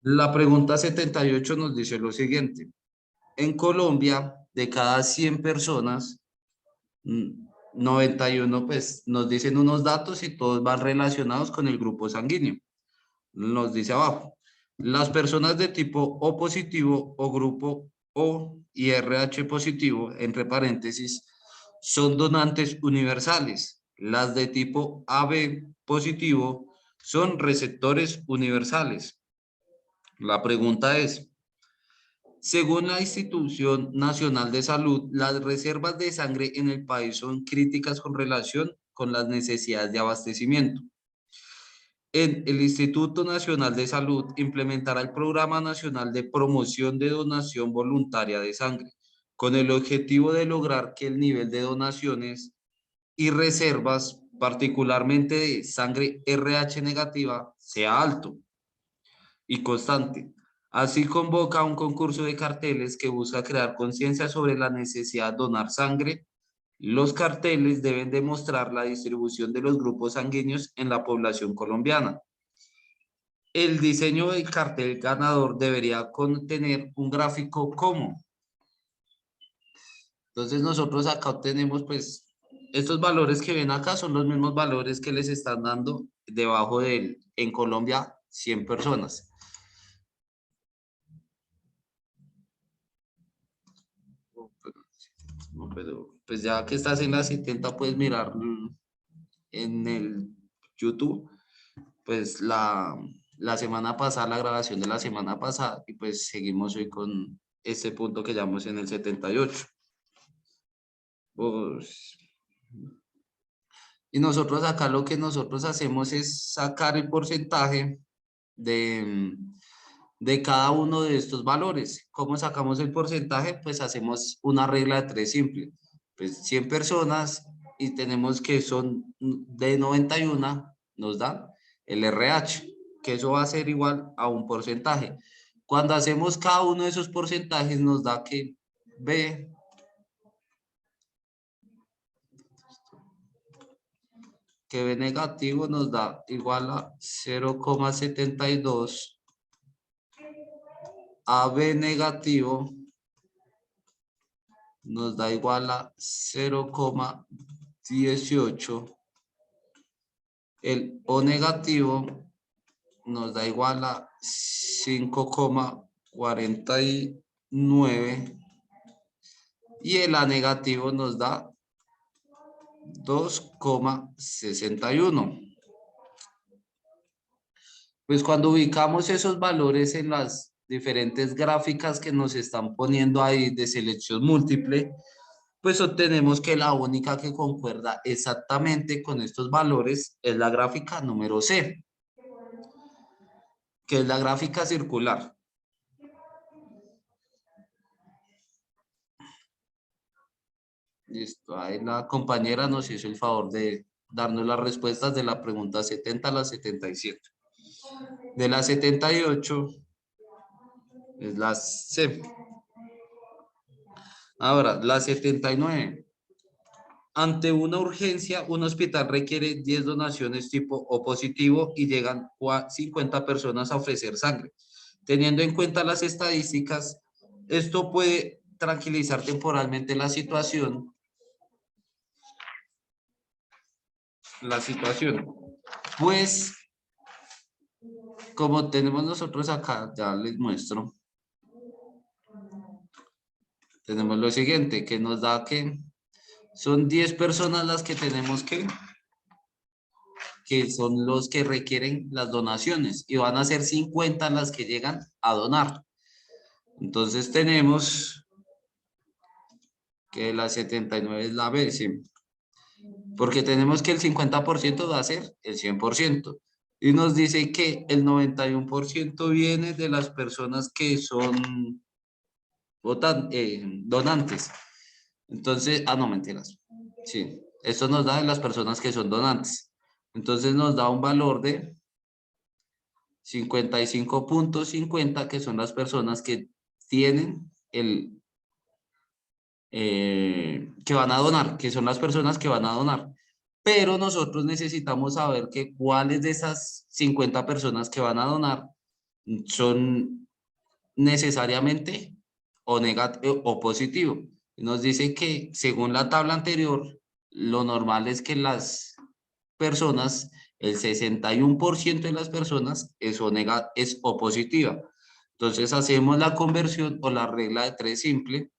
La pregunta 78 nos dice lo siguiente. En Colombia, de cada 100 personas, 91 pues nos dicen unos datos y todos van relacionados con el grupo sanguíneo. Nos dice abajo, las personas de tipo O positivo o grupo O y RH positivo, entre paréntesis, son donantes universales. Las de tipo AB positivo son receptores universales. La pregunta es, según la Institución Nacional de Salud, las reservas de sangre en el país son críticas con relación con las necesidades de abastecimiento. El Instituto Nacional de Salud implementará el Programa Nacional de Promoción de Donación Voluntaria de Sangre, con el objetivo de lograr que el nivel de donaciones y reservas, particularmente de sangre RH negativa, sea alto y constante. Así convoca un concurso de carteles que busca crear conciencia sobre la necesidad de donar sangre. Los carteles deben demostrar la distribución de los grupos sanguíneos en la población colombiana. El diseño del cartel ganador debería contener un gráfico como. Entonces nosotros acá obtenemos pues estos valores que ven acá son los mismos valores que les están dando debajo del en Colombia 100 personas. No, pero pues ya que estás en la 70 puedes mirar en el YouTube pues la semana pasada, la grabación de la semana pasada y pues seguimos hoy con este punto que llamamos en el 78. Pues, y nosotros acá lo que nosotros hacemos es sacar el porcentaje de cada uno de estos valores. ¿Cómo sacamos el porcentaje? Pues hacemos una regla de tres simple. Pues 100 personas y tenemos que son de 91, nos dan el RH, que eso va a ser igual a un porcentaje. Cuando hacemos cada uno de esos porcentajes nos da que B negativo nos da igual a 0,72, AB negativo nos da igual a 0,18, el O negativo nos da igual a 5,49 y el A negativo nos da 2,61. Pues cuando ubicamos esos valores en las diferentes gráficas que nos están poniendo ahí de selección múltiple, pues obtenemos que la única que concuerda exactamente con estos valores es la gráfica número C, que es la gráfica circular. Listo, ahí la compañera nos hizo el favor de darnos las respuestas de la pregunta 70 a la 77. De la 78 es la C. Ahora, la 79. Ante una urgencia, un hospital requiere 10 donaciones tipo O positivo y llegan 50 personas a ofrecer sangre. Teniendo en cuenta las estadísticas, esto puede tranquilizar temporalmente la situación. Pues, como tenemos nosotros acá, ya les muestro. Tenemos lo siguiente, que nos da que son 10 personas las que tenemos que son los que requieren las donaciones y van a ser 50 las que llegan a donar. Entonces tenemos que la 79 es la B, ¿sí? Porque tenemos que el 50% va a ser el 100%. Y nos dice que el 91% viene de las personas que son donantes. Entonces, no, mentiras. Sí, esto nos da de las personas que son donantes. Entonces nos da un valor de 55,50, que son las personas que tienen que van a donar, que son las personas que van a donar. Pero nosotros necesitamos saber que cuáles de esas 50 personas que van a donar son necesariamente o negativo o positivo. Nos dice que según la tabla anterior, lo normal es que las personas, el 61% de las personas es o positiva. Entonces hacemos la conversión o la regla de 3 simple,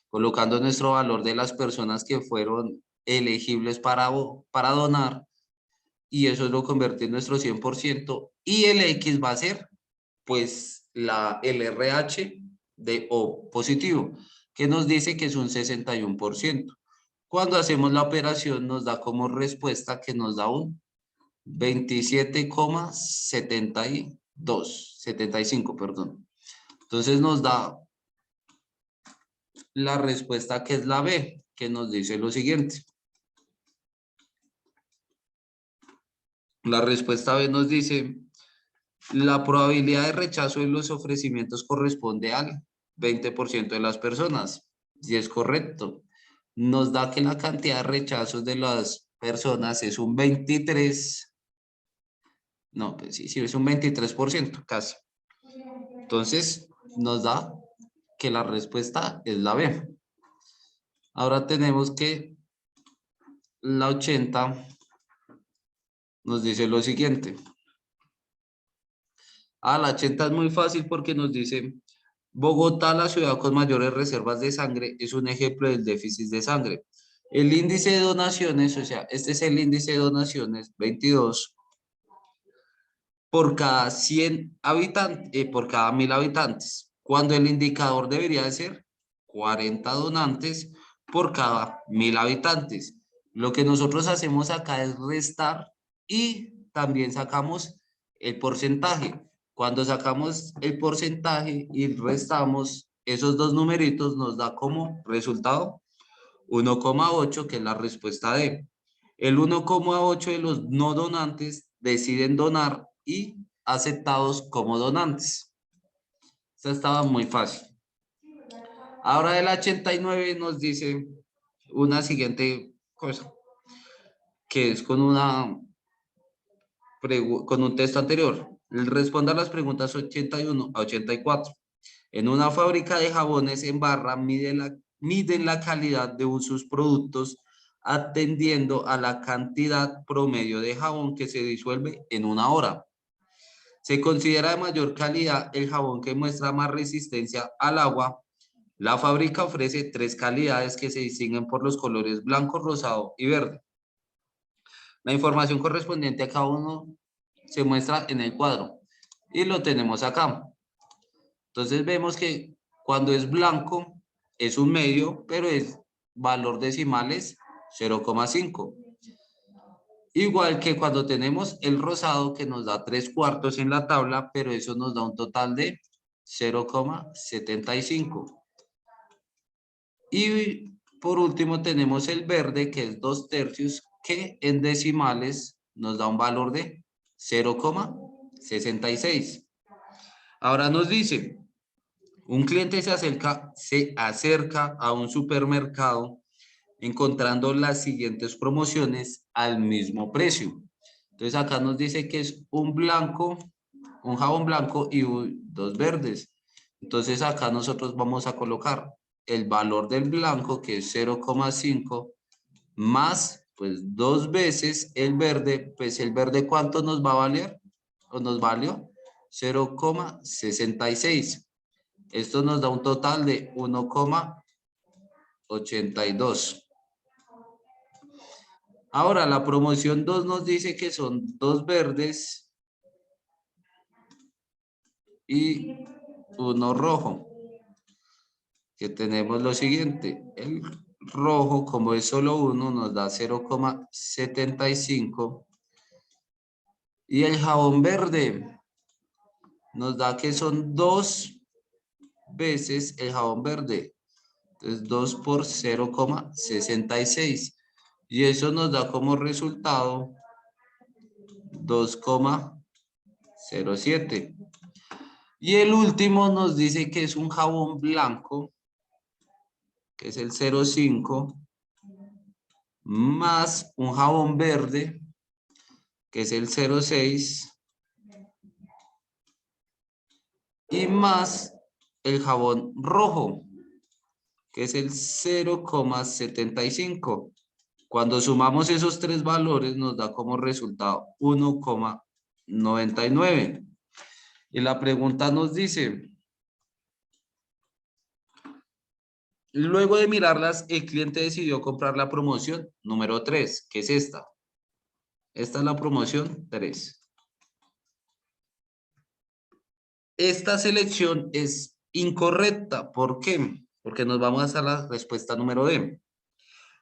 colocando nuestro valor de las personas que fueron elegibles para donar, y eso lo convierte en nuestro 100%, y el X va a ser pues el RH de O positivo, que nos dice que es un 61%. Cuando hacemos la operación nos da como respuesta que nos da un 27,75, perdón. Entonces nos da la respuesta que es la B, que nos dice lo siguiente. La respuesta B nos dice, la probabilidad de rechazo en los ofrecimientos corresponde al 20% de las personas. Si es correcto, nos da que la cantidad de rechazos de las personas es un 23, no, pues sí, es un 23% casi. Entonces, nos da que la respuesta es la B. Ahora tenemos que la 80 nos dice lo siguiente. La 80 es muy fácil porque nos dice, Bogotá, la ciudad con mayores reservas de sangre, es un ejemplo del déficit de sangre. El índice de donaciones, o sea, este es el índice de donaciones, 22, por cada 100 habitantes, por cada 1000 habitantes, cuando el indicador debería de ser 40 donantes por cada 1000 habitantes. Lo que nosotros hacemos acá es restar y también sacamos el porcentaje. Cuando sacamos el porcentaje y restamos esos dos numeritos, nos da como resultado 1,8, que es la respuesta D. El 1,8 de los no donantes deciden donar y aceptados como donantes. Esta estaba muy fácil. Ahora el 89 nos dice una siguiente cosa, que es con un texto anterior. Responda a las preguntas 81 a 84. En una fábrica de jabones en barra miden la calidad de sus productos atendiendo a la cantidad promedio de jabón que se disuelve en una hora. Se considera de mayor calidad el jabón que muestra más resistencia al agua. La fábrica ofrece 3 calidades que se distinguen por los colores blanco, rosado y verde. La información correspondiente a cada uno se muestra en el cuadro y lo tenemos acá. Entonces vemos que cuando es blanco es un medio, pero es valor decimal es 0,5. Igual que cuando tenemos el rosado que nos da 3/4 en la tabla, pero eso nos da un total de 0,75. Y por último tenemos el verde que es 2/3, que en decimales nos da un valor de 0,66. Ahora nos dice, un cliente se acerca a un supermercado encontrando las siguientes promociones al mismo precio. Entonces acá nos dice que es un jabón blanco y dos verdes. Entonces acá nosotros vamos a colocar el valor del blanco, que es 0,5, más pues 2 veces el verde. Pues el verde, ¿cuánto nos va a valer? ¿O nos valió? 0,66. Esto nos da un total de 1,82. Ahora, la promoción 2 nos dice que son 2 verdes y uno rojo. Que tenemos lo siguiente. El rojo, como es solo uno, nos da 0,75. Y el jabón verde nos da que son 2 veces el jabón verde. Entonces 2 por 0,66. Y eso nos da como resultado 2,07. Y el último nos dice que es un jabón blanco, que es el 0,5, más un jabón verde, que es el 0,6, y más el jabón rojo, que es el 0,75. Cuando sumamos esos tres valores nos da como resultado 1,99. Y la pregunta nos dice, luego de mirarlas, el cliente decidió comprar la promoción número 3, que es esta. Esta es la promoción 3. Esta selección es incorrecta. ¿Por qué? Porque nos vamos a la respuesta número D.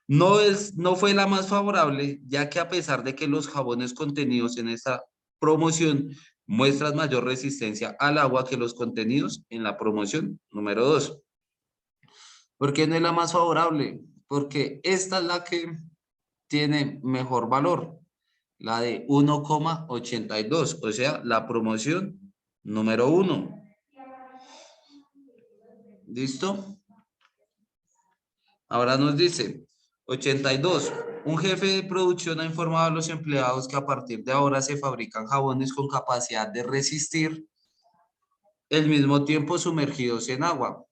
No fue la más favorable, ya que a pesar de que los jabones contenidos en esta promoción muestran mayor resistencia al agua que los contenidos en la promoción número 2. ¿Por qué no es la más favorable? Porque esta es la que tiene mejor valor, la de 1,82, o sea, la promoción número 1. ¿Listo? Ahora nos dice 82. Un jefe de producción ha informado a los empleados que a partir de ahora se fabrican jabones con capacidad de resistir el mismo tiempo sumergidos en agua.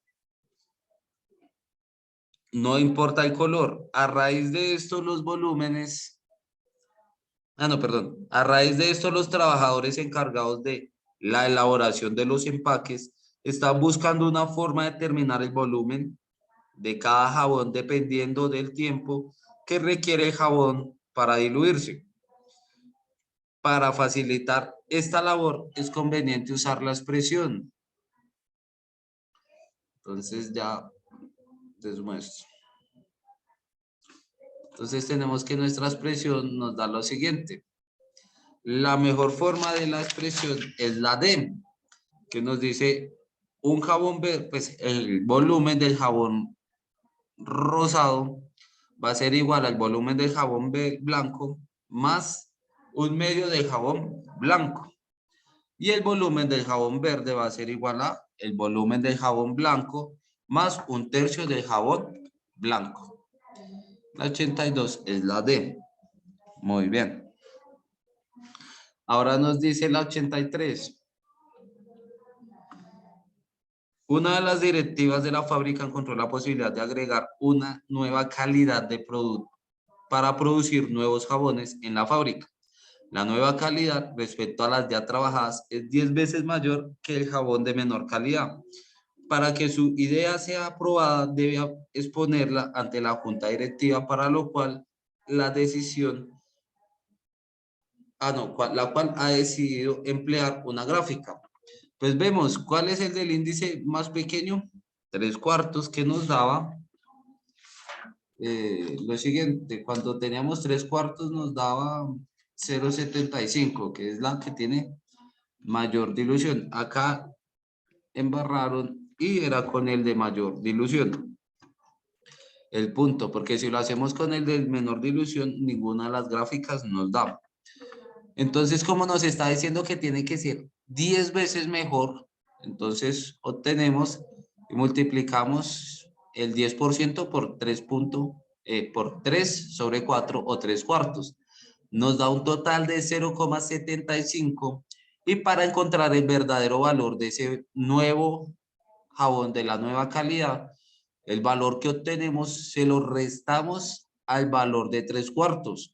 No importa el color. A raíz de esto, los volúmenes... no, perdón. A raíz de esto, los trabajadores encargados de la elaboración de los empaques están buscando una forma de determinar el volumen de cada jabón dependiendo del tiempo que requiere el jabón para diluirse. Para facilitar esta labor es conveniente usar la expresión. Entonces ya les muestro. Entonces tenemos que nuestra expresión nos da lo siguiente. La mejor forma de la expresión es la D, que nos dice un jabón verde, pues el volumen del jabón rosado va a ser igual al volumen del jabón blanco más un medio del jabón blanco. Y el volumen del jabón verde va a ser igual a el volumen del jabón blanco más un tercio del jabón blanco. La 82 es la D. Muy bien. Ahora nos dice la 83. Una de las directivas de la fábrica encontró la posibilidad de agregar una nueva calidad de producto para producir nuevos jabones en la fábrica. La nueva calidad respecto a las ya trabajadas es 10 veces mayor que el jabón de menor calidad. Para que su idea sea aprobada, debe exponerla ante la junta directiva, para lo cual la decisión, la cual ha decidido emplear una gráfica. Pues vemos, ¿cuál es el del índice más pequeño? 3/4, que nos daba lo siguiente, cuando teníamos 3/4 nos daba 0,75, que es la que tiene mayor dilución. Acá embarraron y era con el de mayor dilución. El punto, porque si lo hacemos con el de menor dilución, ninguna de las gráficas nos da. Entonces, como nos está diciendo que tiene que ser 10 veces mejor, entonces obtenemos y multiplicamos el 10% por 3, por 3 sobre 4 o 3/4. Nos da un total de 0,75 y para encontrar el verdadero valor de ese nuevo jabón de la nueva calidad, el valor que obtenemos se lo restamos al valor de 3/4,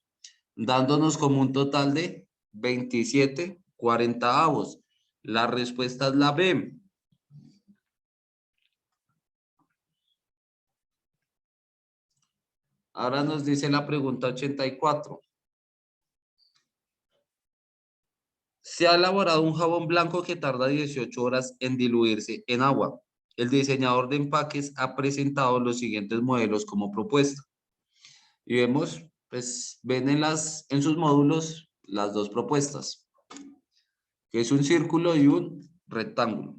dándonos como un total de 27/40. La respuesta es la B. Ahora nos dice la pregunta 84. Se ha elaborado un jabón blanco que tarda 18 horas en diluirse en agua. El diseñador de empaques ha presentado los siguientes modelos como propuesta. Y vemos, pues ven en sus módulos las dos propuestas, que es un círculo y un rectángulo.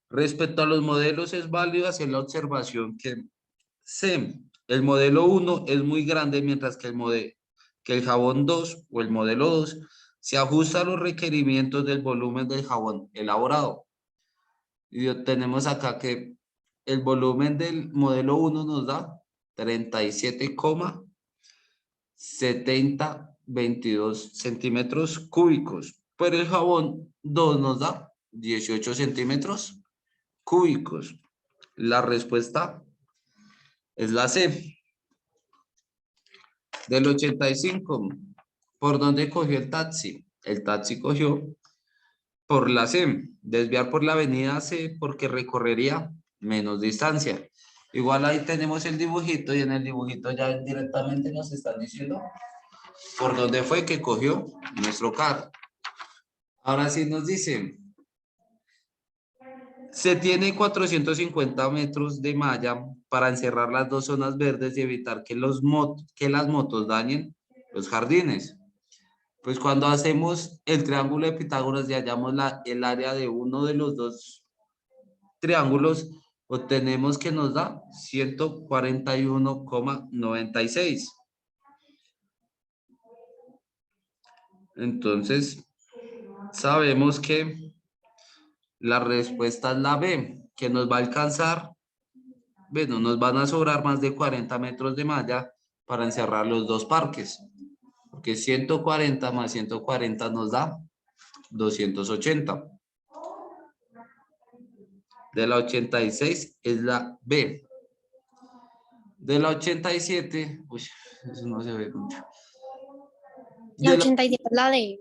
Respecto a los modelos, es válido hacer la observación que C, el modelo 1 es muy grande, mientras que el jabón 2 o el modelo 2 se ajusta a los requerimientos del volumen del jabón elaborado. Y obtenemos acá que el volumen del modelo 1 nos da 37,7022 centímetros cúbicos, pero el jabón 2 nos da 18 centímetros cúbicos. La respuesta es la C. Del 85, ¿por dónde cogió el taxi? El taxi cogió por la C, desviar por la avenida C porque recorrería menos distancia. Igual ahí tenemos el dibujito y en el dibujito ya directamente nos están diciendo por dónde fue que cogió nuestro carro. Ahora sí nos dice, se tiene 450 metros de malla para encerrar las dos zonas verdes y evitar que las motos dañen los jardines. Pues cuando hacemos el triángulo de Pitágoras y hallamos el área de uno de los dos triángulos, obtenemos que nos da 141,96. Entonces, sabemos que la respuesta es la B, que nos va a alcanzar, bueno, nos van a sobrar más de 40 metros de malla para encerrar los dos parques, porque 140 más 140 nos da 280. De la 86 es la B. De la 87, uy, eso no se ve mucho. La 87 es la D.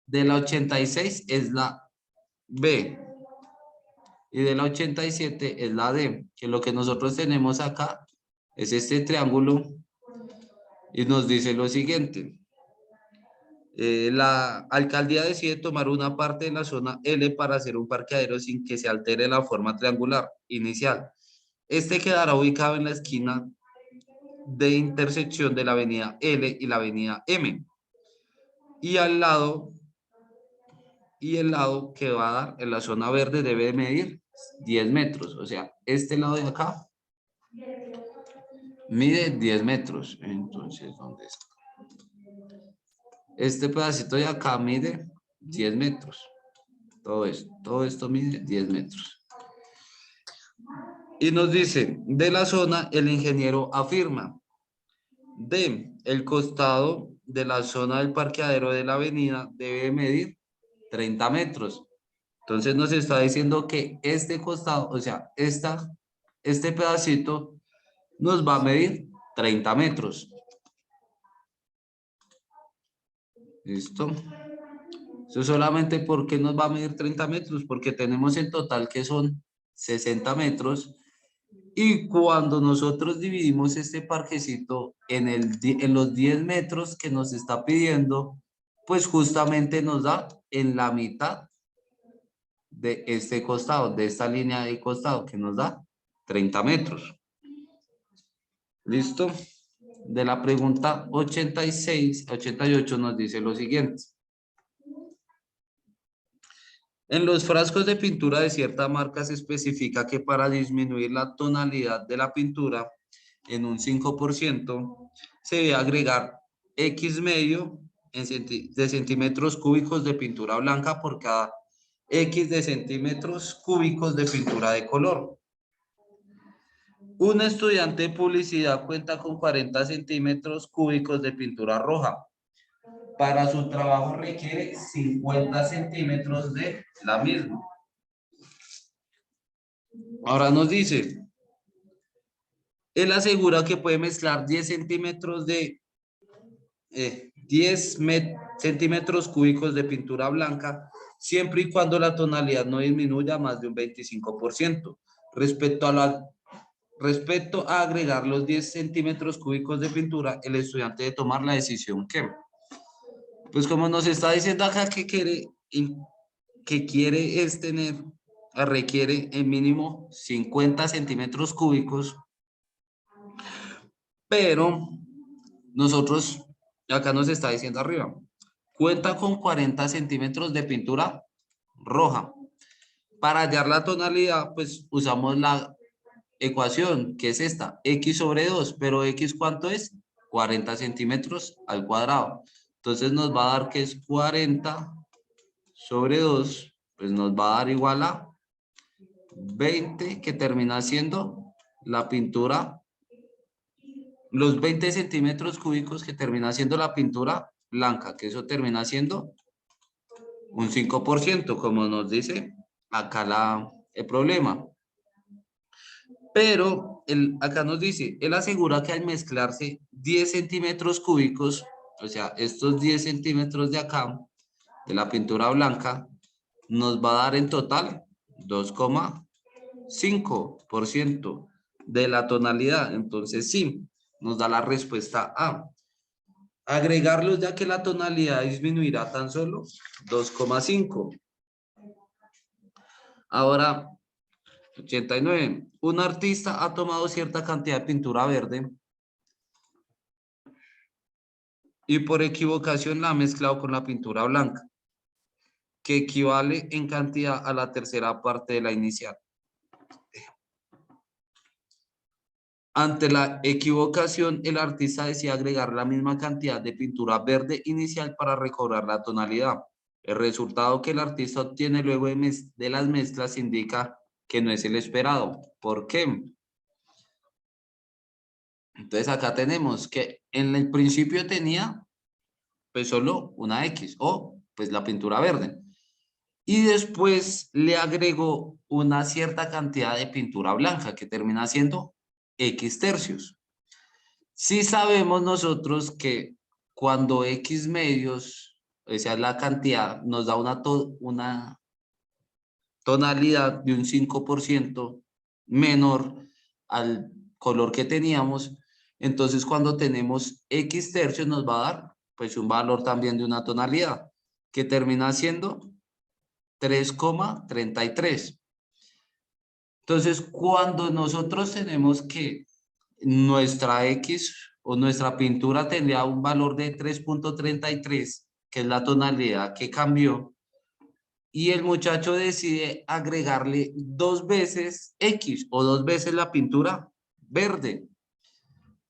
De la 86 es la B. Y de la 87 es la D. Que lo que nosotros tenemos acá es este triángulo. Y nos dice lo siguiente. La alcaldía decide tomar una parte de la zona L para hacer un parqueadero sin que se altere la forma triangular inicial. Este quedará ubicado en la esquina de intersección de la avenida L y la avenida M. Y el lado que va a dar en la zona verde debe de medir 10 metros. O sea, este lado de acá mide 10 metros. Entonces, ¿dónde está? Este pedacito de acá mide 10 metros. Todo esto mide 10 metros. Y nos dice, de la zona, el ingeniero afirma, el costado de la zona del parqueadero de la avenida debe medir 30 metros. Entonces nos está diciendo que este costado, o sea, este pedacito nos va a medir 30 metros. ¿Listo? Eso solamente porque nos va a medir 30 metros, porque tenemos en total que son 60 metros. Y cuando nosotros dividimos este parquecito en los 10 metros que nos está pidiendo, pues justamente nos da en la mitad de este costado, de esta línea de costado que nos da 30 metros. ¿Listo? De la pregunta 86, 88 nos dice lo siguiente. En los frascos de pintura de cierta marca se especifica que para disminuir la tonalidad de la pintura en un 5%, se debe agregar X medio de centímetros cúbicos de pintura blanca por cada X de centímetros cúbicos de pintura de color. Un estudiante de publicidad cuenta con 40 centímetros cúbicos de pintura roja. Para su trabajo requiere 50 centímetros de la misma. Ahora nos dice, él asegura que puede mezclar 10 centímetros de 10 centímetros cúbicos de pintura blanca siempre y cuando la tonalidad no disminuya más de un 25%. Respecto a agregar los 10 centímetros cúbicos de pintura, el estudiante debe tomar la decisión que, pues como nos está diciendo acá que quiere es requiere en mínimo 50 centímetros cúbicos, pero nosotros, acá nos está diciendo arriba, cuenta con 40 centímetros de pintura roja. Para hallar la tonalidad, pues usamos la ecuación, que es esta, x sobre 2, pero x ¿cuánto es? 40 centímetros al cuadrado. Entonces nos va a dar que es 40 sobre 2, pues nos va a dar igual a 20, que termina siendo la pintura, los 20 centímetros cúbicos que termina siendo la pintura blanca, que eso termina siendo un 5%, como nos dice acá el problema. Pero acá nos dice, él asegura que al mezclarse 10 centímetros cúbicos, o sea, estos 10 centímetros de acá, de la pintura blanca, nos va a dar en total 2,5% de la tonalidad. Entonces, sí, nos da la respuesta A. Agregarlos ya que la tonalidad disminuirá tan solo 2,5. Ahora, 89. Un artista ha tomado cierta cantidad de pintura verde y por equivocación la ha mezclado con la pintura blanca, que equivale en cantidad a la tercera parte de la inicial. Ante la equivocación, el artista decide agregar la misma cantidad de pintura verde inicial para recobrar la tonalidad. El resultado que el artista obtiene luego de las mezclas indica que no es el esperado. ¿Por qué? Entonces acá tenemos que en el principio tenía pues solo una X o pues la pintura verde. Y después le agregó una cierta cantidad de pintura blanca que termina siendo X tercios. Sí sabemos nosotros que cuando X medios, o sea, la cantidad, nos da una tonalidad de un 5% menor al color que teníamos, entonces cuando tenemos X tercios nos va a dar pues un valor también de una tonalidad que termina siendo 3,33. Entonces, cuando nosotros tenemos que nuestra X o nuestra pintura tendría un valor de 3,33, que es la tonalidad que cambió, y el muchacho decide agregarle 2 veces X o 2 veces la pintura verde.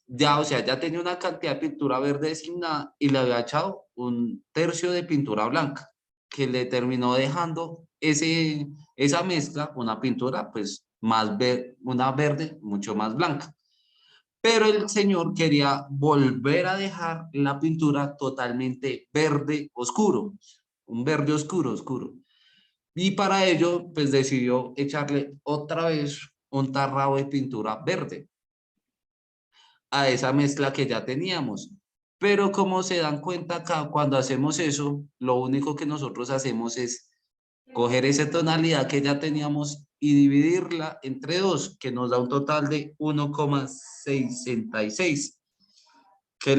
Ya, o sea, ya tenía una cantidad de pintura verde designada y le había echado un tercio de pintura blanca, que le terminó dejando esa mezcla, una pintura pues más una verde mucho más blanca. Pero el señor quería volver a dejar la pintura totalmente verde oscuro, un verde oscuro, oscuro. Y para ello, pues decidió echarle otra vez un tarrado de pintura verde a esa mezcla que ya teníamos. Pero como se dan cuenta acá, cuando hacemos eso, lo único que nosotros hacemos es coger esa tonalidad que ya teníamos y dividirla entre 2, que nos da un total de 1,66. Que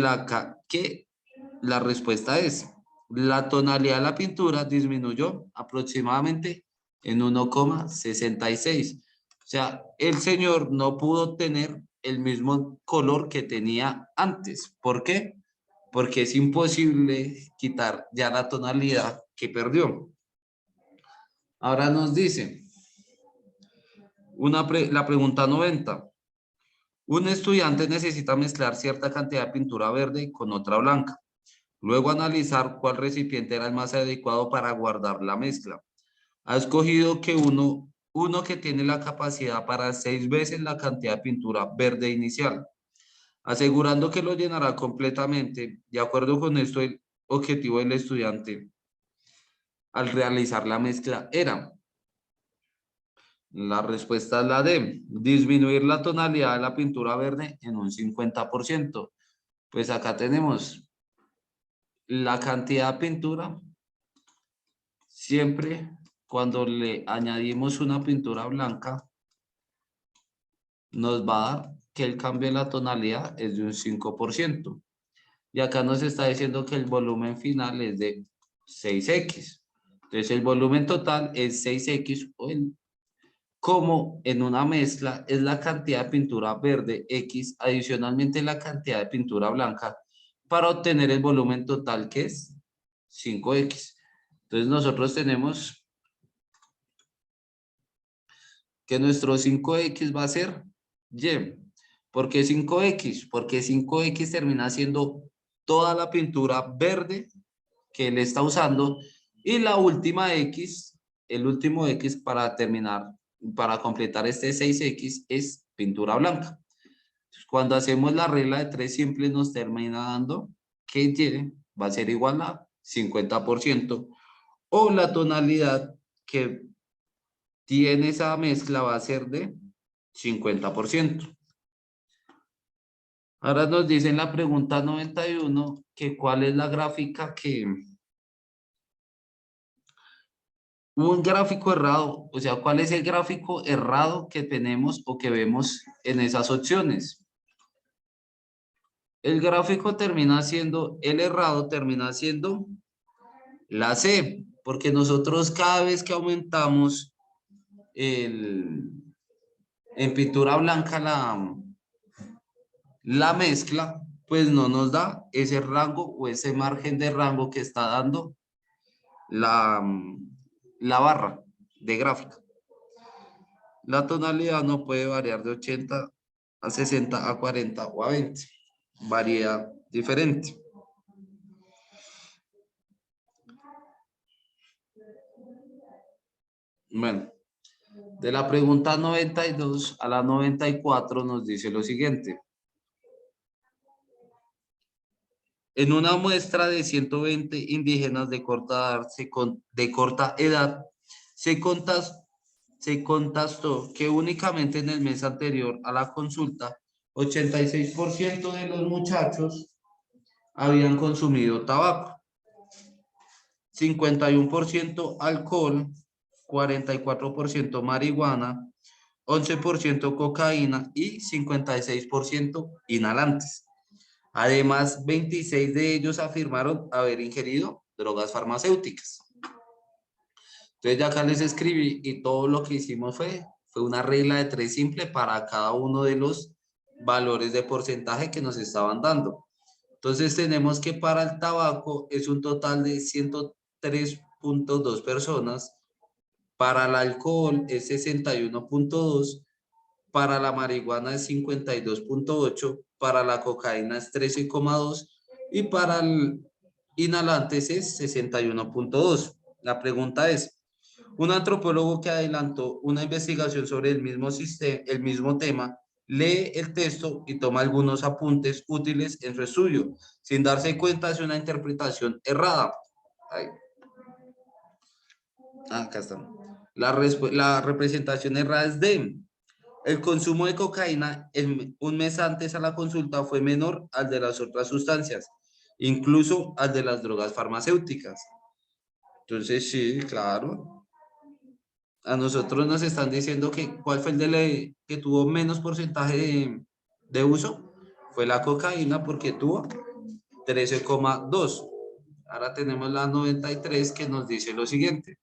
la respuesta es, la tonalidad de la pintura disminuyó aproximadamente en 1,66. O sea, el señor no pudo tener el mismo color que tenía antes. ¿Por qué? Porque es imposible quitar ya la tonalidad que perdió. Ahora nos dice, la pregunta 90. Un estudiante necesita mezclar cierta cantidad de pintura verde con otra blanca. Luego analizar cuál recipiente era el más adecuado para guardar la mezcla. Ha escogido que uno que tiene la capacidad para 6 veces la cantidad de pintura verde inicial, asegurando que lo llenará completamente. De acuerdo con esto, el objetivo del estudiante al realizar la mezcla era, la respuesta es la D, disminuir la tonalidad de la pintura verde en un 50%. Pues acá tenemos la cantidad de pintura. Siempre cuando le añadimos una pintura blanca, nos va a dar que el cambio de la tonalidad es de un 5%. Y acá nos está diciendo que el volumen final es de 6X. Entonces el volumen total es 6X, como en una mezcla es la cantidad de pintura verde X, adicionalmente la cantidad de pintura blanca, para obtener el volumen total que es 5X. Entonces nosotros tenemos que nuestro 5X va a ser Y. ¿Por qué 5X? Porque 5X termina siendo toda la pintura verde que él está usando y la última X, el último X para terminar, para completar este 6X es pintura blanca. Cuando hacemos la regla de 3 simples nos termina dando que Y va a ser igual a 50% o la tonalidad que tiene esa mezcla va a ser de 50%. Ahora nos dice en la pregunta 91 que cuál es la gráfica que... Un gráfico errado, o sea, ¿cuál es el gráfico errado que tenemos o que vemos en esas opciones? El gráfico termina siendo, el errado termina siendo la C, porque nosotros cada vez que aumentamos en pintura blanca la mezcla, pues no nos da ese rango o ese margen de rango que está dando la, la barra de gráfica. La tonalidad no puede variar de 80 a 60 a 40 o a 20. Varía diferente. Bueno, de la pregunta 92 a la 94 nos dice lo siguiente. En una muestra de 120 indígenas de corta edad, se contestó que únicamente en el mes anterior a la consulta, 86% de los muchachos habían consumido tabaco, 51% alcohol, 44% marihuana, 11% cocaína y 56% inhalantes. Además, 26 de ellos afirmaron haber ingerido drogas farmacéuticas. Entonces ya acá les escribí y todo lo que hicimos fue una regla de 3 simple para cada uno de los valores de porcentaje que nos estaban dando. Entonces tenemos que para el tabaco es un total de 103.2 personas, para el alcohol es 61.2, para la marihuana es 52.8, para la cocaína es 13.2 y para el inhalantes es 61.2. La pregunta es, un antropólogo que adelantó una investigación sobre el mismo tema, lee el texto y toma algunos apuntes útiles en su estudio, sin darse cuenta de una interpretación errada. Ahí. Acá está. La representación errada es de... El consumo de cocaína un mes antes a la consulta fue menor al de las otras sustancias, incluso al de las drogas farmacéuticas. Entonces, sí, claro. A nosotros nos están diciendo que cuál fue el que tuvo menos porcentaje de uso. Fue la cocaína porque tuvo 13,2. Ahora tenemos la 93 que nos dice lo siguiente.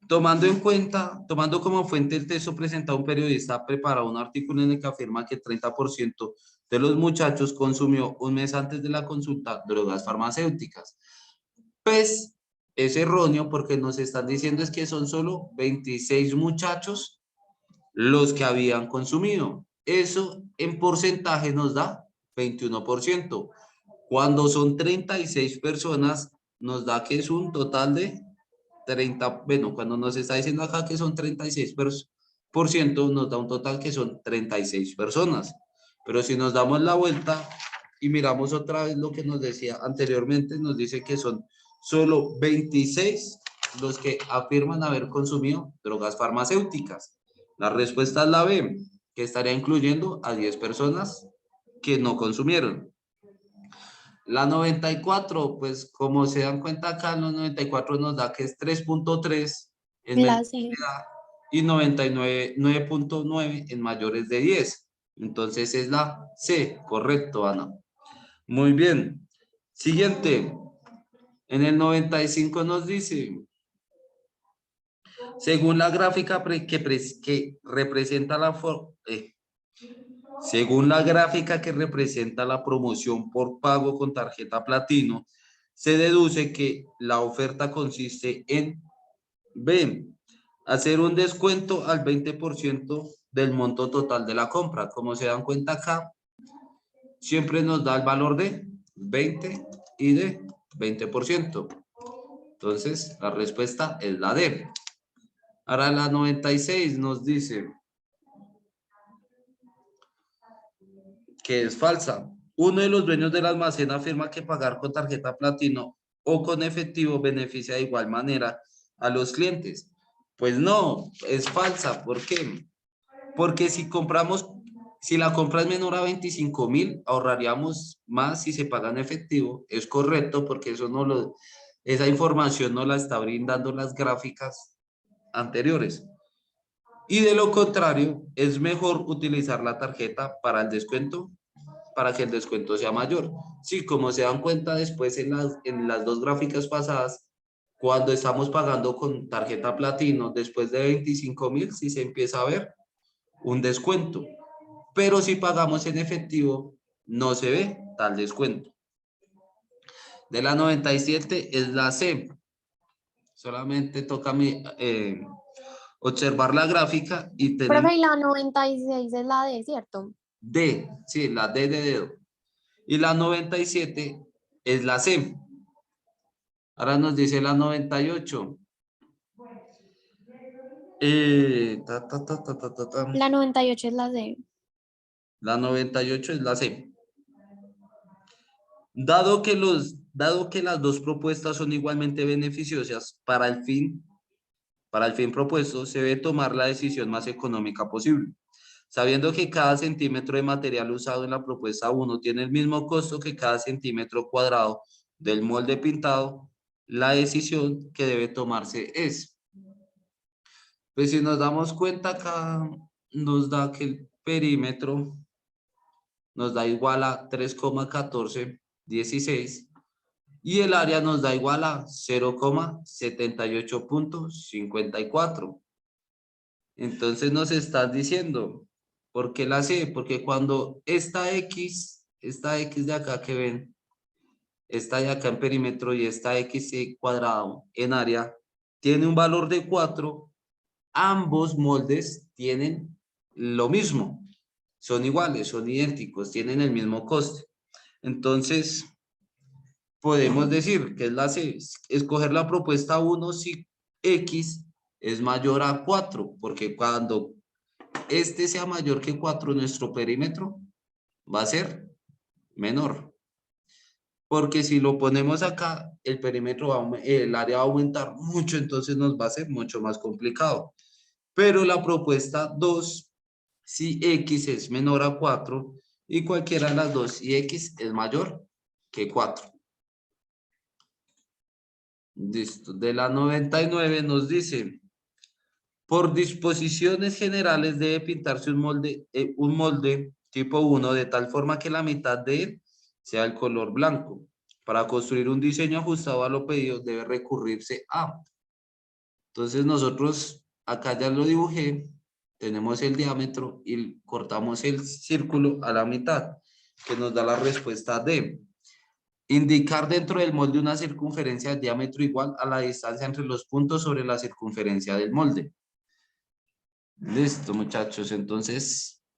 Tomando como fuente el texto presentado, un periodista ha preparado un artículo en el que afirma que el 30% de los muchachos consumió un mes antes de la consulta drogas farmacéuticas. Pues es erróneo porque nos están diciendo es que son solo 26 muchachos los que habían consumido. Eso en porcentaje nos da 21%. Cuando son 36 personas, nos da que es un total de 30, bueno, cuando nos está diciendo acá que son 36%, nos da un total que son 36 personas. Pero si nos damos la vuelta y miramos otra vez lo que nos decía anteriormente, nos dice que son solo 26 los que afirman haber consumido drogas farmacéuticas. La respuesta es la B, que estaría incluyendo a 10 personas que no consumieron. La 94, pues como se dan cuenta acá, los 94 nos da que es 3.3 en menores de edad y 9.9 en mayores de 10. Entonces es la C, correcto, Ana. Muy bien. Siguiente. En el 95 nos dice, según la gráfica que representa según la gráfica que representa la promoción por pago con tarjeta platino, se deduce que la oferta consiste en B, hacer un descuento al 20% del monto total de la compra. Como se dan cuenta acá, siempre nos da el valor de 20 y de 20%. Entonces, la respuesta es la D. Ahora la 96 nos dice que es falsa. Uno de los dueños del almacén afirma que pagar con tarjeta platino o con efectivo beneficia de igual manera a los clientes. Pues no, es falsa. ¿Por qué? Porque si la compra es menor a 25.000, ahorraríamos más si se paga en efectivo. Es correcto porque esa información no la está brindando las gráficas anteriores. Y de lo contrario, es mejor utilizar la tarjeta para el descuento, para que el descuento sea mayor. Sí, como se dan cuenta después en las dos gráficas pasadas, cuando estamos pagando con tarjeta platino, después de 25.000, sí se empieza a ver un descuento. Pero si pagamos en efectivo, no se ve tal descuento. De la 97 es la C. Solamente toca observar la gráfica y tenemos Profe, y la 96 es la D, ¿cierto? D, sí, la D de dedo. Y la 97 es la C. Ahora nos dice la 98. La 98 es la D. La 98 es la C. Dado que las dos propuestas son igualmente beneficiosas para el fin propuesto, se debe tomar la decisión más económica posible. Sabiendo que cada centímetro de material usado en la propuesta 1 tiene el mismo costo que cada centímetro cuadrado del molde pintado, la decisión que debe tomarse es, pues si nos damos cuenta acá, nos da que el perímetro nos da igual a 3,1416 y el área nos da igual a 0,78.54. Entonces nos estás diciendo, ¿por qué la C? Porque cuando esta X de acá que ven, esta de acá en perímetro y esta X cuadrado en área, tiene un valor de 4, ambos moldes tienen lo mismo. Son iguales, son idénticos, tienen el mismo coste. Entonces, podemos decir que es la C, escoger la propuesta 1 si X es mayor a 4, porque cuando este sea mayor que 4, nuestro perímetro va a ser menor. Porque si lo ponemos acá, el perímetro, el área va a aumentar mucho, entonces nos va a ser mucho más complicado. Pero la propuesta 2, si X es menor a 4 y cualquiera de las dos, si X es mayor que 4. Listo. De la 99 nos dice, por disposiciones generales debe pintarse un molde tipo 1 de tal forma que la mitad de él sea el color blanco. Para construir un diseño ajustado a lo pedido debe recurrirse a. Entonces nosotros acá ya lo dibujé, tenemos el diámetro y cortamos el círculo a la mitad, que nos da la respuesta D. Indicar dentro del molde una circunferencia de diámetro igual a la distancia entre los puntos sobre la circunferencia del molde. Listo, muchachos. Entonces,